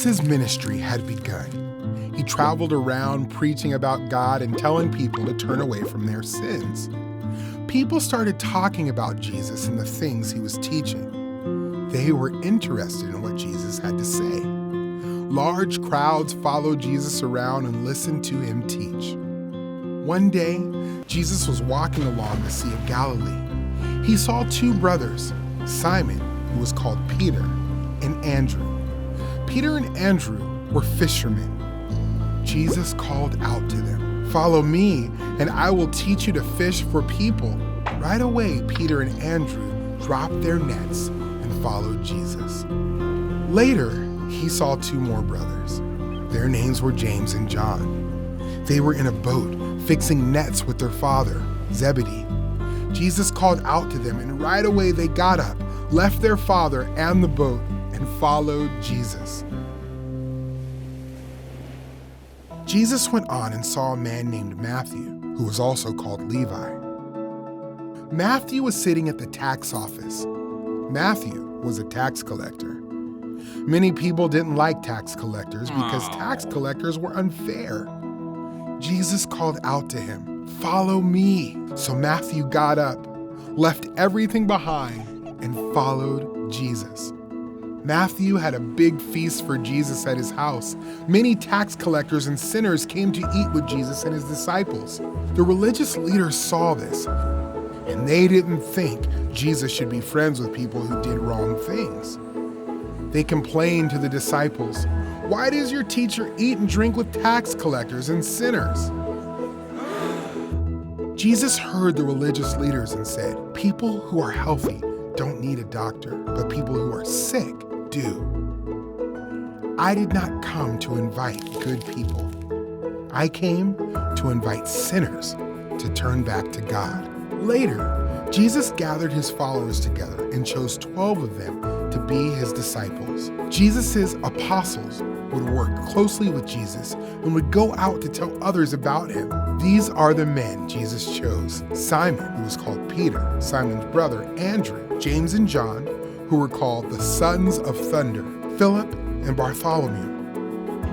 Jesus' ministry had begun. He traveled around preaching about God and telling people to turn away from their sins. People started talking about Jesus and the things he was teaching. They were interested in what Jesus had to say. Large crowds followed Jesus around and listened to him teach. One day, Jesus was walking along the Sea of Galilee. He saw two brothers, Simon, who was called Peter, and Andrew. Peter and Andrew were fishermen. Jesus called out to them, "Follow me, and I will teach you to fish for people." Right away, Peter and Andrew dropped their nets and followed Jesus. Later, he saw two more brothers. Their names were James and John. They were in a boat, fixing nets with their father, Zebedee. Jesus called out to them, and right away they got up, left their father and the boat, and followed Jesus. Jesus went on and saw a man named Matthew, who was also called Levi. Matthew was sitting at the tax office. Matthew was a tax collector. Many people didn't like tax collectors because tax collectors were unfair. Jesus called out to him, "Follow me." So Matthew got up, left everything behind, and followed Jesus. Matthew had a big feast for Jesus at his house. Many tax collectors and sinners came to eat with Jesus and his disciples. The religious leaders saw this, and they didn't think Jesus should be friends with people who did wrong things. They complained to the disciples, "Why does your teacher eat and drink with tax collectors and sinners?" Jesus heard the religious leaders and said, "People who are healthy don't need a doctor, but people who are sick do. I did not come to invite good people. I came to invite sinners to turn back to God." Later, Jesus gathered his followers together and chose 12 of them to be his disciples. Jesus' apostles would work closely with Jesus and would go out to tell others about him. These are the men Jesus chose: Simon, who was called Peter, Simon's brother Andrew, James and John, who were called the sons of thunder, Philip and Bartholomew,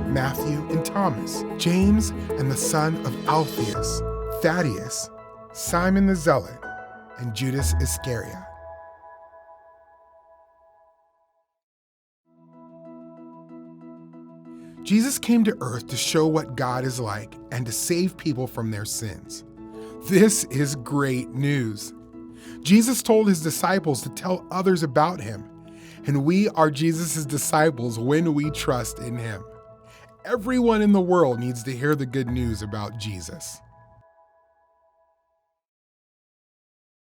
Matthew and Thomas, James and the son of Alphaeus, Thaddeus, Simon the Zealot, and Judas Iscariot. Jesus came to earth to show what God is like and to save people from their sins. This is great news. Jesus told his disciples to tell others about him, and we are Jesus' disciples when we trust in him. Everyone in the world needs to hear the good news about Jesus.